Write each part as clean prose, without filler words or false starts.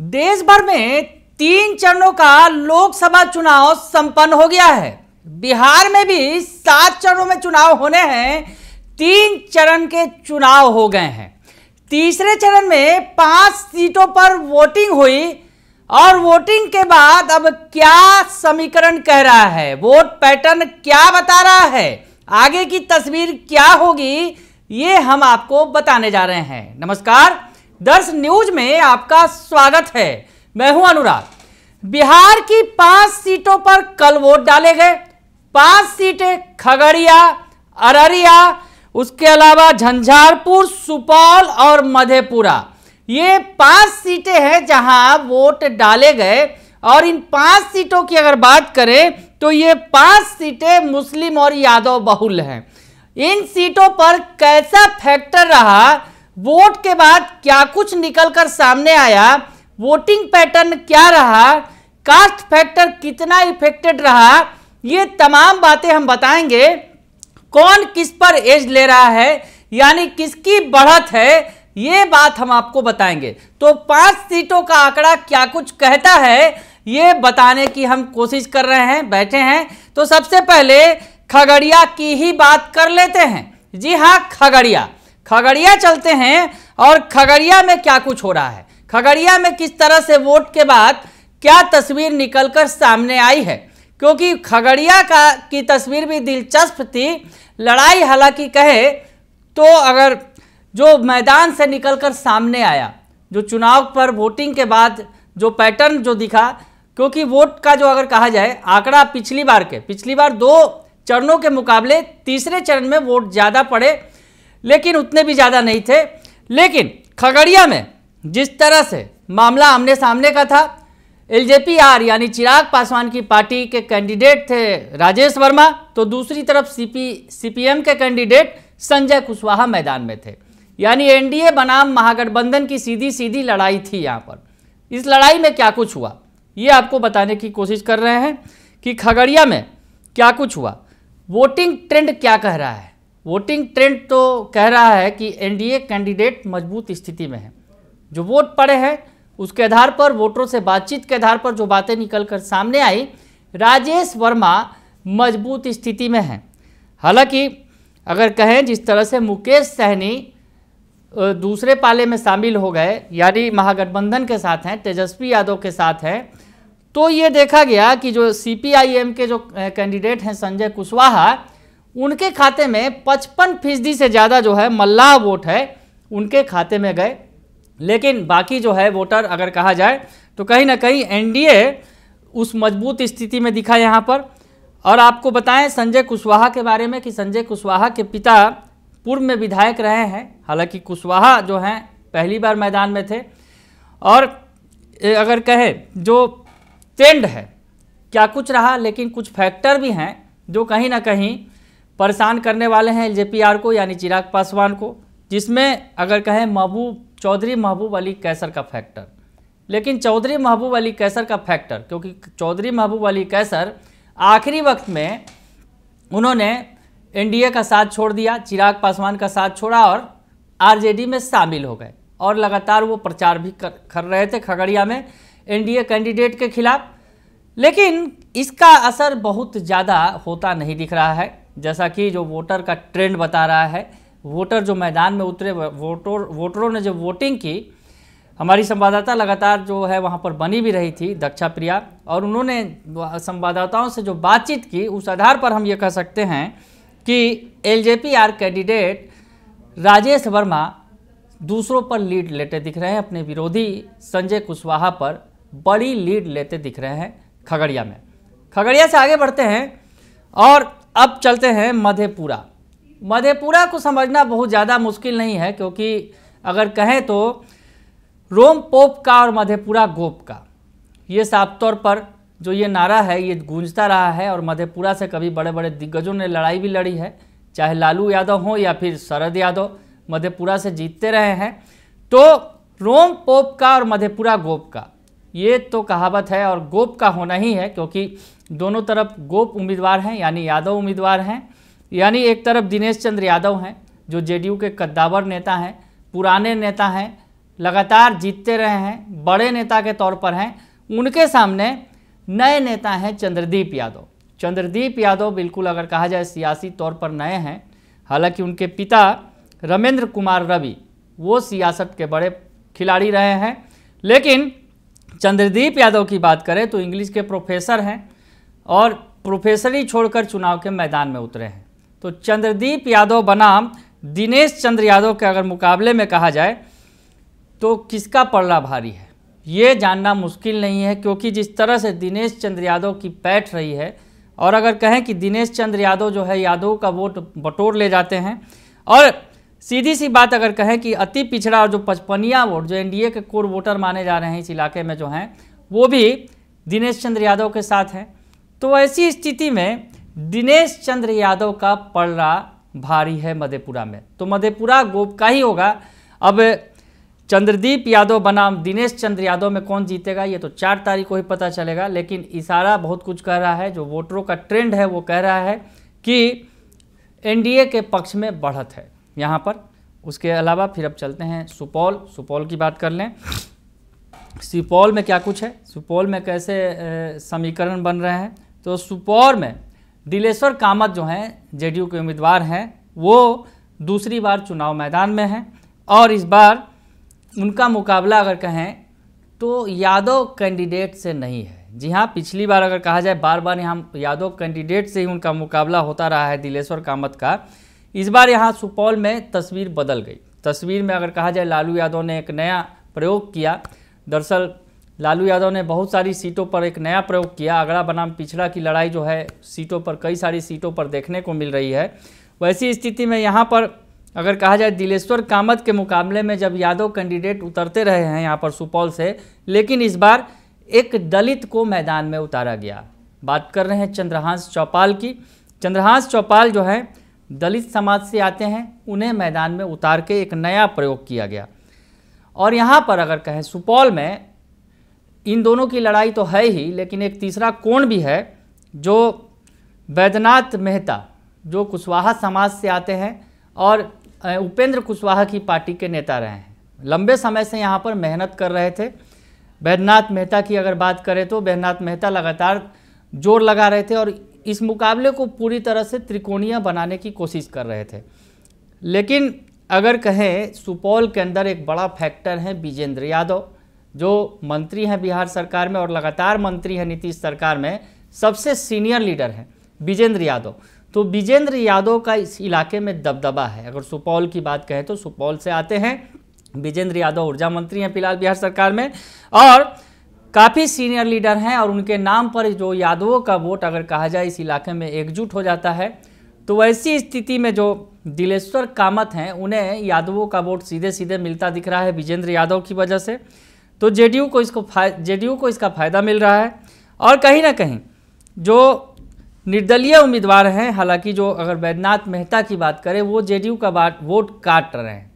देश भर में 3 चरणों का लोकसभा चुनाव संपन्न हो गया है। बिहार में भी 7 चरणों में चुनाव होने हैं। 3 चरण के चुनाव हो गए हैं। तीसरे चरण में 5 सीटों पर वोटिंग हुई और वोटिंग के बाद अब क्या समीकरण कह रहा है, वोट पैटर्न क्या बता रहा है, आगे की तस्वीर क्या होगी, ये हम आपको बताने जा रहे हैं। नमस्कार, दर्श न्यूज में आपका स्वागत है। मैं हूं अनुराग। बिहार की 5 सीटों पर कल वोट डाले गए। 5 सीटें खगड़िया, अररिया, उसके अलावा झंझारपुर, सुपौल और मधेपुरा, ये 5 सीटें हैं जहां वोट डाले गए। और इन 5 सीटों की अगर बात करें तो ये 5 सीटें मुस्लिम और यादव बहुल हैं। इन सीटों पर कैसा फैक्टर रहा, वोट के बाद क्या कुछ निकलकर सामने आया, वोटिंग पैटर्न क्या रहा, कास्ट फैक्टर कितना इफेक्टेड रहा, ये तमाम बातें हम बताएंगे। कौन किस पर एज ले रहा है, यानी किसकी बढ़त है, ये बात हम आपको बताएंगे। तो 5 सीटों का आंकड़ा क्या कुछ कहता है, ये बताने की हम कोशिश कर रहे हैं, बैठे हैं। तो सबसे पहले खगड़िया की ही बात कर लेते हैं। जी हाँ, खगड़िया चलते हैं और खगड़िया में क्या कुछ हो रहा है, खगड़िया में किस तरह से वोट के बाद क्या तस्वीर निकलकर सामने आई है। क्योंकि खगड़िया की तस्वीर भी दिलचस्प थी। लड़ाई हालांकि कहे तो अगर जो मैदान से निकलकर सामने आया, जो चुनाव पर वोटिंग के बाद जो पैटर्न जो दिखा, क्योंकि वोट का जो अगर कहा जाए आंकड़ा पिछली बार 2 चरणों के मुकाबले तीसरे चरण में वोट ज़्यादा पड़े, लेकिन उतने भी ज़्यादा नहीं थे। लेकिन खगड़िया में जिस तरह से मामला आमने सामने का था, एलजेपी यानी चिराग पासवान की पार्टी के कैंडिडेट थे राजेश वर्मा, तो दूसरी तरफ सीपीएम के कैंडिडेट संजय कुशवाहा मैदान में थे। यानी एनडीए बनाम महागठबंधन की सीधी लड़ाई थी यहाँ पर। इस लड़ाई में क्या कुछ हुआ, ये आपको बताने की कोशिश कर रहे हैं कि खगड़िया में क्या कुछ हुआ। वोटिंग ट्रेंड क्या कह रहा है? वोटिंग ट्रेंड तो कह रहा है कि एनडीए कैंडिडेट मजबूत स्थिति में है। जो वोट पड़े हैं उसके आधार पर, वोटरों से बातचीत के आधार पर जो बातें निकलकर सामने आई, राजेश वर्मा मजबूत स्थिति में हैं। हालांकि अगर कहें जिस तरह से मुकेश सहनी दूसरे पाले में शामिल हो गए, यानी महागठबंधन के साथ हैं, तेजस्वी यादव के साथ हैं, तो ये देखा गया कि जो सीपीआईएम के जो कैंडिडेट हैं संजय कुशवाहा, उनके खाते में 55% से ज़्यादा जो है मल्लाह वोट है उनके खाते में गए। लेकिन बाकी जो है वोटर अगर कहा जाए तो कहीं ना कहीं एनडीए उस मजबूत स्थिति में दिखा यहाँ पर। और आपको बताएं संजय कुशवाहा के बारे में कि संजय कुशवाहा के पिता पूर्व में विधायक रहे हैं। हालांकि कुशवाहा जो हैं पहली बार मैदान में थे। और अगर कहें जो ट्रेंड है क्या कुछ रहा, लेकिन कुछ फैक्टर भी हैं जो कहीं ना कहीं परेशान करने वाले हैं एलजेपी को, यानी चिराग पासवान को, जिसमें अगर कहें चौधरी महबूब अली कैसर का फैक्टर। लेकिन चौधरी महबूब अली कैसर का फैक्टर, क्योंकि चौधरी महबूब अली कैसर आखिरी वक्त में उन्होंने एनडीए का साथ छोड़ दिया, चिराग पासवान का साथ छोड़ा और आरजेडी में शामिल हो गए। और लगातार वो प्रचार भी कर रहे थे खगड़िया में एनडीए कैंडिडेट के खिलाफ। लेकिन इसका असर बहुत ज़्यादा होता नहीं दिख रहा है, जैसा कि जो वोटर का ट्रेंड बता रहा है। वोटर जो मैदान में उतरे, वोटरों ने जो वोटिंग की, हमारी संवाददाता लगातार जो है वहाँ पर बनी भी रही थी, दक्षा प्रिया, और उन्होंने संवाददाताओं से जो बातचीत की, उस आधार पर हम ये कह सकते हैं कि एलजेपी कैंडिडेट राजेश वर्मा दूसरों पर लीड लेते दिख रहे हैं। अपने विरोधी संजय कुशवाहा पर बड़ी लीड लेते दिख रहे हैं खगड़िया में। खगड़िया से आगे बढ़ते हैं और अब चलते हैं मधेपुरा को समझना बहुत ज़्यादा मुश्किल नहीं है, क्योंकि अगर कहें तो रोम पोप का और मधेपुरा गोप का, ये साफ तौर पर जो ये नारा है ये गूंजता रहा है। और मधेपुरा से कभी बड़े बड़े दिग्गजों ने लड़ाई भी लड़ी है, चाहे लालू यादव हो या फिर शरद यादव, मधेपुरा से जीतते रहे हैं। तो रोम पोप का और मधेपुरा गोप का, ये तो कहावत है, और गोप का होना ही है, क्योंकि दोनों तरफ गोप उम्मीदवार हैं, यानी यादव उम्मीदवार हैं। यानी एक तरफ दिनेश चंद्र यादव हैं जो जेडीयू के कद्दावर नेता हैं, पुराने नेता हैं, लगातार जीतते रहे हैं, बड़े नेता के तौर पर हैं। उनके सामने नए नेता हैं चंद्रदीप यादव। चंद्रदीप यादव बिल्कुल अगर कहा जाए सियासी तौर पर नए हैं। हालांकि उनके पिता रमेंद्र कुमार रवि वो सियासत के बड़े खिलाड़ी रहे हैं, लेकिन चंद्रदीप यादव की बात करें तो इंग्लिश के प्रोफेसर हैं और प्रोफेसरी छोड़कर चुनाव के मैदान में उतरे हैं। तो चंद्रदीप यादव बनाम दिनेश चंद्र यादव के अगर मुकाबले में कहा जाए तो किसका पलड़ा भारी है ये जानना मुश्किल नहीं है, क्योंकि जिस तरह से दिनेश चंद्र यादव की पैठ रही है, और अगर कहें कि दिनेश चंद्र यादव जो है यादव का वोट बटोर ले जाते हैं, और सीधी सी बात अगर कहें कि अति पिछड़ा और जो 55 वोट जो एनडीए के कोर वोटर माने जा रहे हैं इस इलाके में जो हैं वो भी दिनेश चंद्र यादव के साथ हैं। तो ऐसी स्थिति में दिनेश चंद्र यादव का पलड़ा भारी है मधेपुरा में। तो मधेपुरा गोप का ही होगा। अब चंद्रदीप यादव बनाम दिनेश चंद्र यादव में कौन जीतेगा ये तो 4 तारीख को ही पता चलेगा, लेकिन इशारा बहुत कुछ कह रहा है। जो वोटरों का ट्रेंड है वो कह रहा है कि एनडीए के पक्ष में बढ़त है यहाँ पर। उसके अलावा फिर अब चलते हैं सुपौल की बात कर लें। सुपौल में क्या कुछ है, सुपौल में कैसे समीकरण बन रहे हैं। तो सुपौल में दिलेश्वर कामत जो हैं जेडीयू के उम्मीदवार हैं वो दूसरी बार चुनाव मैदान में हैं, और इस बार उनका मुकाबला अगर कहें तो यादव कैंडिडेट से नहीं है। जी हाँ, पिछली बार अगर कहा जाए बार बार यहाँ यादव कैंडिडेट से ही उनका मुकाबला होता रहा है दिलेश्वर कामत का। इस बार यहाँ सुपौल में तस्वीर बदल गई। तस्वीर में अगर कहा जाए लालू यादव ने एक नया प्रयोग किया। दरअसल लालू यादव ने बहुत सारी सीटों पर एक नया प्रयोग किया। अगड़ा बनाम पिछड़ा की लड़ाई जो है सीटों पर, कई सारी सीटों पर देखने को मिल रही है। वैसी स्थिति में यहाँ पर अगर कहा जाए दिलेश्वर कामत के मुकाबले में जब यादव कैंडिडेट उतरते रहे हैं यहाँ पर सुपौल से, लेकिन इस बार एक दलित को मैदान में उतारा गया। बात कर रहे हैं चंद्रहांस चौपाल की। चंद्रहांस चौपाल जो है दलित समाज से आते हैं, उन्हें मैदान में उतार के एक नया प्रयोग किया गया। और यहाँ पर अगर कहें सुपौल में इन दोनों की लड़ाई तो है ही, लेकिन एक तीसरा कोण भी है जो बैद्यनाथ मेहता जो कुशवाहा समाज से आते हैं और उपेंद्र कुशवाहा की पार्टी के नेता रहे हैं। लंबे समय से यहाँ पर मेहनत कर रहे थे। बैद्यनाथ मेहता की अगर बात करें तो बैद्यनाथ मेहता लगातार जोर लगा रहे थे और इस मुकाबले को पूरी तरह से त्रिकोणीय बनाने की कोशिश कर रहे थे। लेकिन अगर कहें सुपौल के अंदर एक बड़ा फैक्टर है विजेंद्र यादव, जो मंत्री हैं बिहार सरकार में और लगातार मंत्री हैं नीतीश सरकार में, सबसे सीनियर लीडर हैं विजेंद्र यादव। तो विजेंद्र यादव का इस इलाके में दबदबा है। अगर सुपौल की बात कहें तो सुपौल से आते हैं विजेंद्र यादव, ऊर्जा मंत्री हैं फिलहाल बिहार सरकार में और काफ़ी सीनियर लीडर हैं, और उनके नाम पर जो यादवों का वोट अगर कहा जाए इस इलाके में एकजुट हो जाता है। तो वैसी स्थिति में जो दिलेश्वर कामत हैं उन्हें यादवों का वोट सीधे सीधे मिलता दिख रहा है विजेंद्र यादव की वजह से। तो जेडीयू को इसका फ़ायदा मिल रहा है। और कहीं ना कहीं जो निर्दलीय उम्मीदवार हैं, हालांकि जो अगर बैद्यनाथ मेहता की बात करें वो जेडीयू का वोट काट रहे हैं,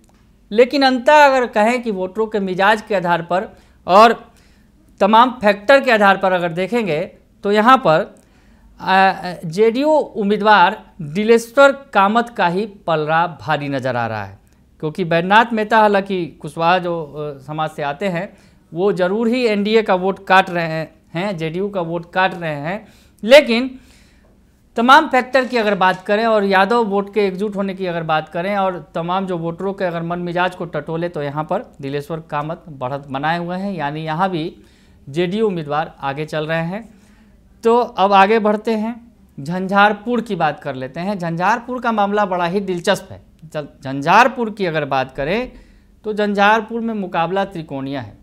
लेकिन अंततः अगर कहें कि वोटरों के मिजाज के आधार पर और तमाम फैक्टर के आधार पर अगर देखेंगे तो यहाँ पर जेडीयू उम्मीदवार दिलेश्वर कामत का ही पलड़ा भारी नज़र आ रहा है, क्योंकि बैद्यनाथ मेहता हालांकि कुशवाहा जो समाज से आते हैं वो ज़रूर ही एनडीए का वोट काट रहे हैं, जेडीयू का वोट काट रहे हैं, लेकिन तमाम फैक्टर की अगर बात करें और यादव वोट के एकजुट होने की अगर बात करें और तमाम जो वोटरों के अगर मन मिजाज को टटोले तो यहाँ पर दिलेश्वर कामत बढ़त बनाए हुए हैं, यानी यहाँ भी जेडीयू उम्मीदवार आगे चल रहे हैं। तो अब आगे बढ़ते हैं, झंझारपुर की बात कर लेते हैं। झंझारपुर का मामला बड़ा ही दिलचस्प है। झंझारपुर की अगर बात करें तो झंझारपुर में मुकाबला त्रिकोणीय है।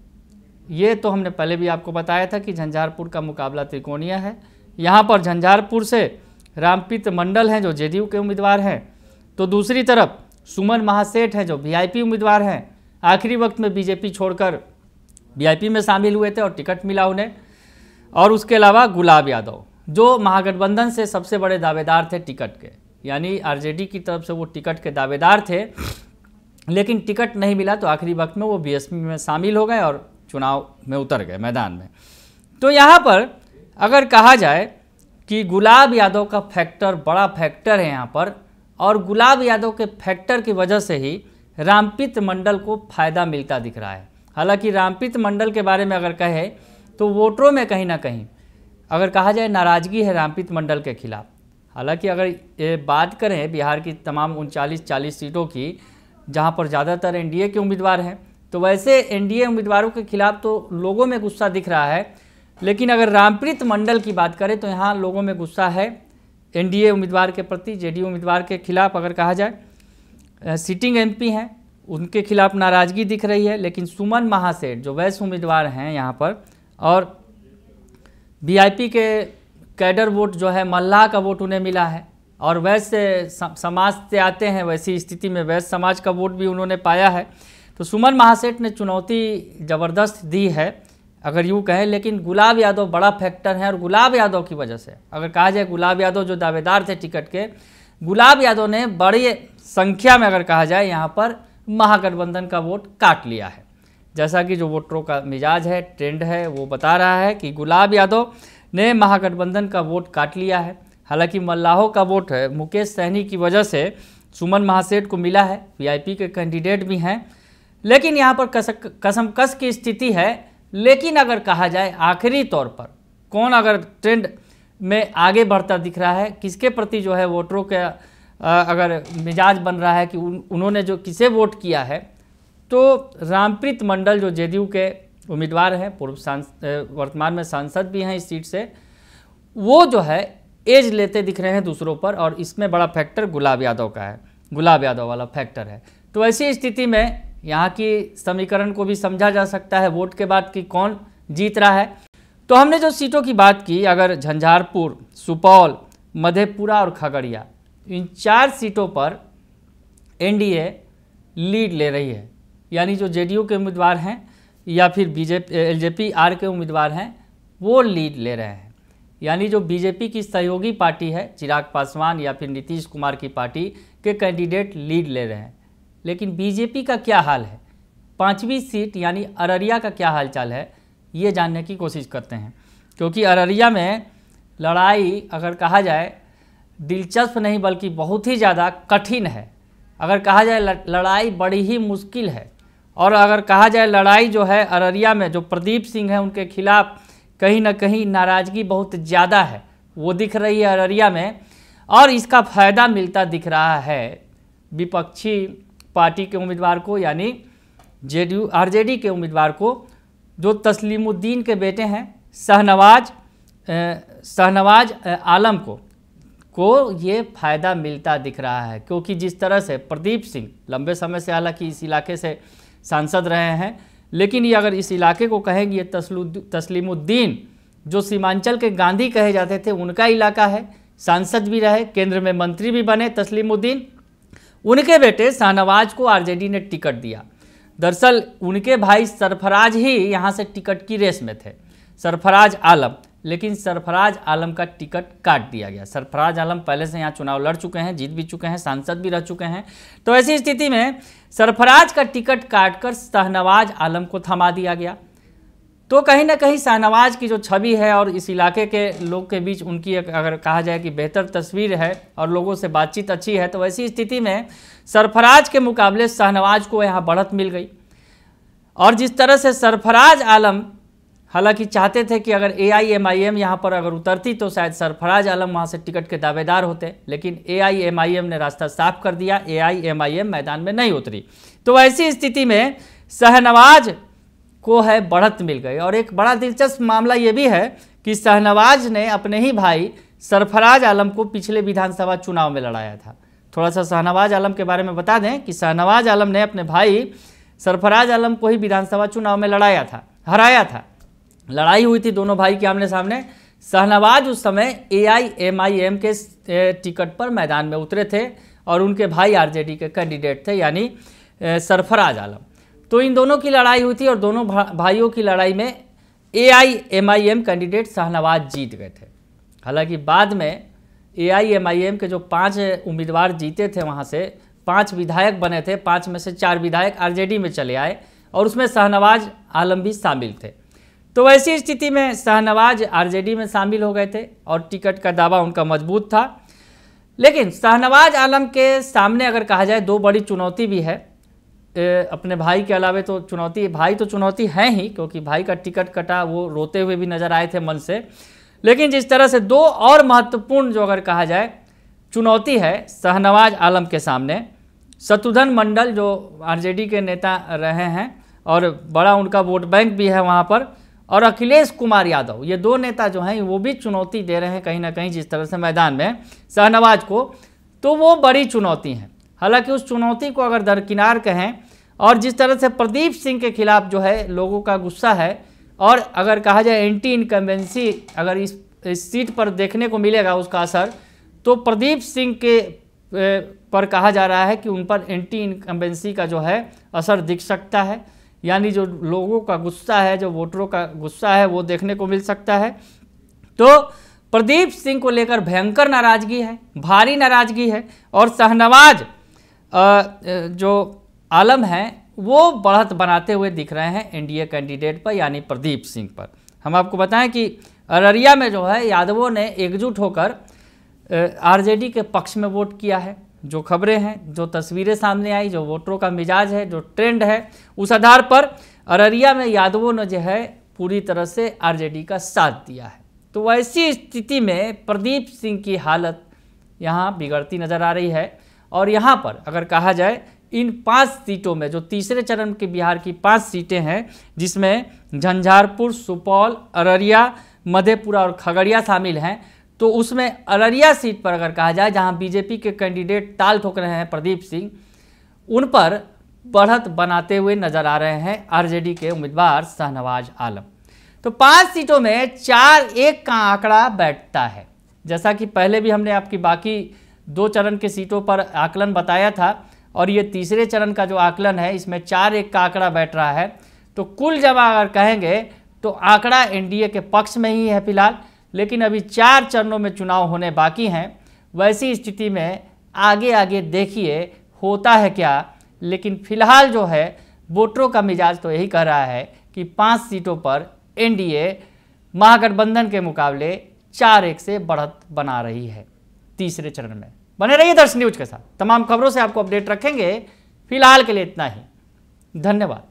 ये तो हमने पहले भी आपको बताया था कि झंझारपुर का मुकाबला त्रिकोणीय है। यहाँ पर झंझारपुर से रामप्रीत मंडल हैं जो जेडीयू के उम्मीदवार हैं, तो दूसरी तरफ सुमन महासेठ हैं जो वीआईपी उम्मीदवार हैं। आखिरी वक्त में बीजेपी छोड़कर वीआईपी में शामिल हुए थे और टिकट मिला उन्हें। और उसके अलावा गुलाब यादव जो महागठबंधन से सबसे बड़े दावेदार थे टिकट के, यानी आरजेडी की तरफ से वो टिकट के दावेदार थे, लेकिन टिकट नहीं मिला तो आखिरी वक्त में वो बीएसपी में शामिल हो गए और चुनाव में उतर गए मैदान में। तो यहाँ पर अगर कहा जाए कि गुलाब यादव का फैक्टर बड़ा फैक्टर है यहाँ पर, और गुलाब यादव के फैक्टर की वजह से ही रामप्रीत मंडल को फ़ायदा मिलता दिख रहा है। हालांकि रामप्रीत मंडल के बारे में अगर कहे तो वोटरों में कहीं ना कहीं अगर कहा जाए नाराज़गी है रामप्रीत मंडल के खिलाफ। हालांकि अगर ये बात करें बिहार की तमाम 39-40 सीटों की जहां पर ज़्यादातर एनडीए के उम्मीदवार हैं, तो वैसे एनडीए उम्मीदवारों के खिलाफ तो लोगों में गुस्सा दिख रहा है। लेकिन अगर रामप्रीत मंडल की बात करें तो यहाँ लोगों में गुस्सा है एनडीए उम्मीदवार के प्रति। जेडीयू उम्मीदवार के खिलाफ अगर कहा जाए सिटिंग एमपी हैं उनके खिलाफ नाराज़गी दिख रही है। लेकिन सुमन महासेठ जो वैश्य उम्मीदवार हैं यहाँ पर, और वीआईपी के कैडर वोट जो है मल्लाह का वोट उन्हें मिला है, और वैश्य समाज से आते हैं, वैसी स्थिति में वैश्य समाज का वोट भी उन्होंने पाया है। तो सुमन महासेठ ने चुनौती ज़बरदस्त दी है अगर यूँ कहें। लेकिन गुलाब यादव बड़ा फैक्टर है, और गुलाब यादव की वजह से अगर कहा जाए, गुलाब यादव जो दावेदार थे टिकट के, गुलाब यादव ने बड़ी संख्या में अगर कहा जाए यहाँ पर महागठबंधन का वोट काट लिया है। जैसा कि जो वोटरों का मिजाज है, ट्रेंड है, वो बता रहा है कि गुलाब यादव ने महागठबंधन का वोट काट लिया है। हालांकि मल्लाहों का वोट है मुकेश सहनी की वजह से सुमन महासेठ को मिला है, वीआईपी के कैंडिडेट भी हैं। लेकिन यहाँ पर कसमकस की स्थिति है। लेकिन अगर कहा जाए आखिरी तौर पर कौन अगर ट्रेंड में आगे बढ़ता दिख रहा है, किसके प्रति जो है वोटरों के अगर मिजाज बन रहा है कि उन्होंने जो किसे वोट किया है, तो रामप्रीत मंडल जो जेडीयू के उम्मीदवार हैं, वर्तमान में सांसद भी हैं इस सीट से, वो जो है एज लेते दिख रहे हैं दूसरों पर। और इसमें बड़ा फैक्टर गुलाब यादव का है, गुलाब यादव वाला फैक्टर है। तो ऐसी स्थिति में यहाँ की समीकरण को भी समझा जा सकता है वोट के बाद कि कौन जीत रहा है। तो हमने जो सीटों की बात की, अगर झंझारपुर, सुपौल, मधेपुरा और खगड़िया, इन 4 सीटों पर एनडीए लीड ले रही है। यानी जो जेडीयू के उम्मीदवार हैं या फिर बीजेपी एलजेपी आर के उम्मीदवार हैं वो लीड ले रहे हैं। यानी जो बीजेपी की सहयोगी पार्टी है, चिराग पासवान या फिर नीतीश कुमार की पार्टी के कैंडिडेट लीड ले रहे हैं। लेकिन बीजेपी का क्या हाल है, 5वीं सीट यानी अररिया का क्या हालचाल है, ये जानने की कोशिश करते हैं। क्योंकि अररिया में लड़ाई अगर कहा जाए दिलचस्प नहीं बल्कि बहुत ही ज़्यादा कठिन है। अगर कहा जाए लड़ाई बड़ी ही मुश्किल है। और अगर कहा जाए लड़ाई जो है अररिया में जो प्रदीप सिंह है उनके खिलाफ कहीं ना कहीं नाराज़गी बहुत ज़्यादा है, वो दिख रही है अररिया में। और इसका फ़ायदा मिलता दिख रहा है विपक्षी पार्टी के उम्मीदवार को, यानी जेडीयू आरजेडी के उम्मीदवार को, जो तस्लीमुद्दीन के बेटे हैं शाहनवाज आलम को ये फ़ायदा मिलता दिख रहा है। क्योंकि जिस तरह से प्रदीप सिंह लंबे समय से हालांकि इस इलाके से सांसद रहे हैं, लेकिन ये अगर इस इलाके को कहेंगे, ये तस्लीमुद्दीन जो सीमांचल के गांधी कहे जाते थे उनका इलाका है, सांसद भी रहे, केंद्र में मंत्री भी बने तस्लीमुद्दीन। उनके बेटे शाहनवाज को आरजेडी ने टिकट दिया। दरअसल उनके भाई सरफराज ही यहाँ से टिकट की रेस में थे, सरफराज आलम। लेकिन सरफराज आलम का टिकट काट दिया गया। सरफराज आलम पहले से यहाँ चुनाव लड़ चुके हैं, जीत भी चुके हैं, सांसद भी रह चुके हैं। तो ऐसी स्थिति में सरफराज का टिकट काटकर शाहनवाज आलम को थमा दिया गया। तो कहीं ना कहीं शाहनवाज की जो छवि है और इस इलाके के लोग के बीच उनकी अगर कहा जाए कि बेहतर तस्वीर है और लोगों से बातचीत अच्छी है, तो ऐसी स्थिति में सरफराज के मुकाबले शाहनवाज को यहाँ बढ़त मिल गई। और जिस तरह से सरफराज आलम हालांकि चाहते थे कि अगर एआईएमआईएम यहाँ पर अगर उतरती तो शायद सरफराज आलम वहाँ से टिकट के दावेदार होते, लेकिन एआईएमआईएम ने रास्ता साफ कर दिया, एआईएमआईएम मैदान में नहीं उतरी। तो ऐसी स्थिति में शाहनवाज को है बढ़त मिल गई। और एक बड़ा दिलचस्प मामला ये भी है कि शाहनवाज ने अपने ही भाई सरफराज आलम को पिछले विधानसभा चुनाव में लड़ाया था। थोड़ा सा शाहनवाज आलम के बारे में बता दें कि शाहनवाज आलम ने अपने भाई सरफराज आलम को ही विधानसभा चुनाव में हराया था। लड़ाई हुई थी दोनों भाई के आमने सामने। शाहनवाज उस समय एआईएमआईएम के टिकट पर मैदान में उतरे थे और उनके भाई आरजेडी के कैंडिडेट थे, यानी सरफराज आलम। तो इन दोनों की लड़ाई हुई थी और दोनों भाइयों की लड़ाई में एआईएमआईएम कैंडिडेट शाहनवाज जीत गए थे। हालांकि बाद में एआईएमआईएम के जो 5 उम्मीदवार जीते थे, वहाँ से 5 विधायक बने थे, 5 में से 4 विधायक आरजेडी में चले आए और उसमें शाहनवाज आलम भी शामिल थे। तो ऐसी स्थिति में शाहनवाज आरजेडी में शामिल हो गए थे और टिकट का दावा उनका मजबूत था। लेकिन शाहनवाज आलम के सामने अगर कहा जाए 2 बड़ी चुनौती भी है। अपने भाई के अलावे तो चुनौती, भाई तो चुनौती है ही, क्योंकि भाई का टिकट कटा, वो रोते हुए भी नजर आए थे मन से। लेकिन जिस तरह से दो और महत्वपूर्ण जो अगर कहा जाए चुनौती है शाहनवाज आलम के सामने, शत्रुघ्न मंडल जो आरजेडी के नेता रहे हैं और बड़ा उनका वोट बैंक भी है वहाँ पर, और अखिलेश कुमार यादव, ये दो नेता जो हैं वो भी चुनौती दे रहे हैं कहीं ना कहीं जिस तरह से मैदान में शाहनवाज को, तो वो बड़ी चुनौती है। हालांकि उस चुनौती को अगर दरकिनार कहें, और जिस तरह से प्रदीप सिंह के खिलाफ जो है लोगों का गुस्सा है, और अगर कहा जाए एंटी इनकम्बेंसी अगर इस सीट पर देखने को मिलेगा उसका असर, तो प्रदीप सिंह के पर कहा जा रहा है कि उन पर एंटी इनकम्बेंसी का जो है असर दिख सकता है, यानी जो लोगों का गुस्सा है, जो वोटरों का गुस्सा है, वो देखने को मिल सकता है। तो प्रदीप सिंह को लेकर भयंकर नाराजगी है, भारी नाराजगी है, और शाहनवाज जो आलम हैं वो बढ़त बनाते हुए दिख रहे हैं एनडीए कैंडिडेट पर, यानी प्रदीप सिंह पर। हम आपको बताएं कि अररिया में जो है यादवों ने एकजुट होकर आरजेडी के पक्ष में वोट किया है। जो खबरें हैं, जो तस्वीरें सामने आई, जो वोटरों का मिजाज है, जो ट्रेंड है, उस आधार पर अररिया में यादवों ने जो है पूरी तरह से आरजेडी का साथ दिया है। तो वैसी स्थिति में प्रदीप सिंह की हालत यहाँ बिगड़ती नज़र आ रही है। और यहाँ पर अगर कहा जाए इन 5 सीटों में, जो तीसरे चरण के बिहार की 5 सीटें हैं, जिसमें झंझारपुर, सुपौल, अररिया, मधेपुरा और खगड़िया शामिल हैं, तो उसमें अररिया सीट पर अगर कहा जाए, जहां बीजेपी के कैंडिडेट ताल ठोक रहे हैं प्रदीप सिंह, उन पर बढ़त बनाते हुए नजर आ रहे हैं आरजेडी के उम्मीदवार शाहनवाज आलम। तो 5 सीटों में 4-1 का आंकड़ा बैठता है। जैसा कि पहले भी हमने आपकी बाकी 2 चरण के सीटों पर आकलन बताया था, और ये तीसरे चरण का जो आकलन है इसमें 4-1 का आंकड़ा बैठ रहा है। तो कुल जमा अगर कहेंगे तो आंकड़ा एनडीए के पक्ष में ही है फिलहाल, लेकिन अभी 4 चरणों में चुनाव होने बाकी हैं। वैसी स्थिति में आगे आगे देखिए होता है क्या, लेकिन फिलहाल जो है वोटरों का मिजाज तो यही कह रहा है कि 5 सीटों पर एनडीए महागठबंधन के मुकाबले 4-1 से बढ़त बना रही है तीसरे चरण में। बने रहिए दर्शन न्यूज के साथ, तमाम खबरों से आपको अपडेट रखेंगे। फिलहाल के लिए इतना ही, धन्यवाद।